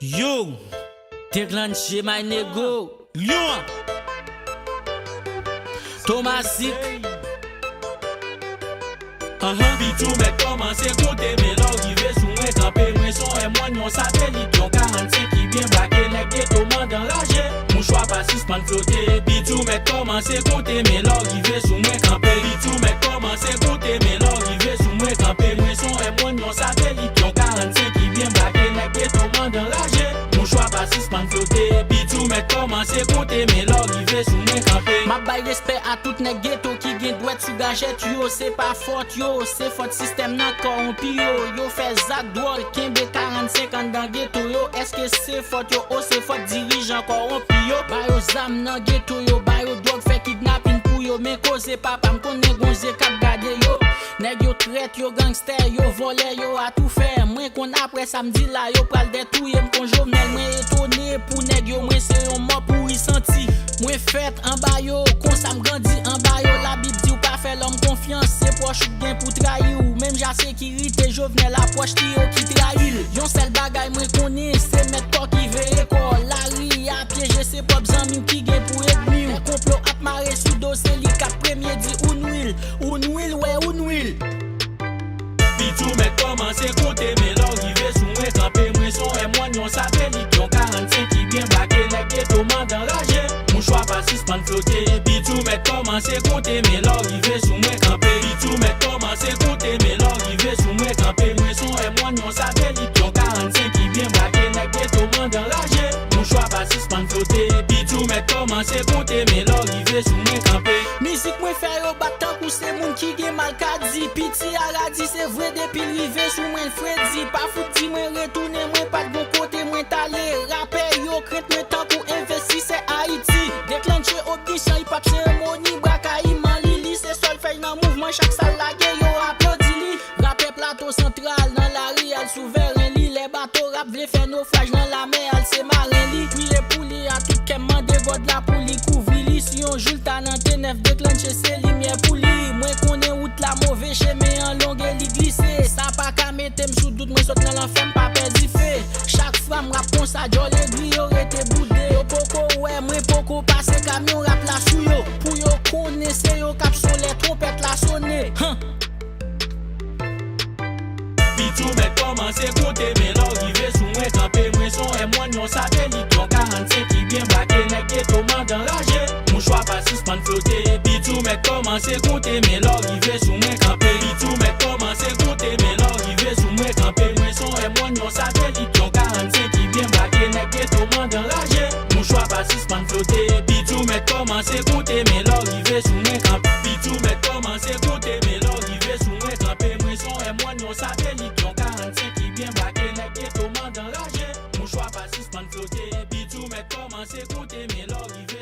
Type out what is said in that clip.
Yo, déclenché my nego. Lion, Thomasik. Pitou met commencé côté mais l'arrivée sous moi campé moi son et moi non satellite yon 45 qui bien braqué nèg ghetto man enragé mon choix pas suspend flotter Pitou met commencé côté mais l'arrivée sous moi campé Pitou met commencé côté mais l'arrivée sous moi campé moi son et moi non satellite yon 45 qui bien braqué nèg ghetto man enragé mon choix pas suspend flotter Pitou met commencé côté mais l'arrivée sous moi campé Ma bail respect à tout nèg ghetto qui gen droit sous gâchette yo c'est pas faute yo c'est faute système nan corrompu yo fait zak droit kembe 45 ans dans ghetto yo est-ce que c'est faute yo c'est faute dirigeant corrompu yo ba yo zam nan ghetto yo ba yo drogue fait kidnapping pour yo mais cause papa m connaît gonze k'ap gade yo nèg yo traite yo gangster yo volé yo a tout faire moi qu'on après samedi là yo pral détruire m kon Jovenel moi étonné pour nèg yo moi c'est un mort pour y senti moi fait en bas yo kon ça m grandi en bas yo la Bible dit ou pas faire l'homme confiance c'est proche ou bien pour trahir ou même ja sécurité Jovenel approche ti yo qui trahir yon seul bagay moi connais c'est mettre toi qui veut école la ri a piéger ses propres amis qui gen pour ennemi ou complot ap marrer sous dossier li cap premier dit Unwil ouais Unwil Pitou met commencé côté mais l'arrivée sous moi campé moi son et moi non satellite yon 45 qui bien braqué nèg ghetto man enragé mon choix pas suspend flotter Pitou met commencé côté mais l'arrivée sous moi campé Pitou met commencé côté mais l'arrivée sous moi campé moi son et moi non satellite yon 45 qui bien braqué nèg ghetto man enragé mon choix pas suspend flotter Pitou met commencé côté mais l'arrivée sous moi campé musique moi faire yo battant pour ces moun qui gen mal ka di piti a dit c'est vrai depuis rivé sous moi Freddy pas fouti moi retourner moi pas de bon côté moi t'aller rappel yo crête moi temps pour investir c'est Haïti déclencher audition hip hop cérémonie brakaï man lili c'est seul fait dans mouvement chaque salle la gueule yo applaudi li rappel plateau central dans la rial souverain li les bateaux rap vle faire naufrage dans la mer c'est marin li puis les poulies à tout qu'elle mande god la poulie couvri li si on joue ta nan T9 déclencher c'est lumière poulie moi connais route la mauvais chemin en longue li glisser ça pas ka mettre sous doute moi saute dans l'enfer pas perdu fait chaque femme rap comme ça jolé gris aurait été boudé yo poko ouais moi poko passer camion rap la sou yo pour yo connaître yo cap sur les trompettes la sonner Pitou met commencé côté mais l'arrivée sous moi campé moi son et moi non satellite yon 45 qui bien braqué nèg ghetto man enragé mon choix pas suspend flotter Pitou met commencé côté mais l'arrivée sous moi campé Pitou met commencé côté mais l'arrivée sous moi campé moi son et moi non satellite yon 45 qui bien braqué nèg ghetto man enragé mon choix pas suspend flotter Pitou met commencé côté mais l'arrivée sous moi campé Pitou met commencé côté mais l'arrivée sous moi campé moi son et moi non satellite yon 45 qui bien braqué nèg ghetto man enragé mon choix pas suspend flotter Pitou met commencé côté mais l'arrivée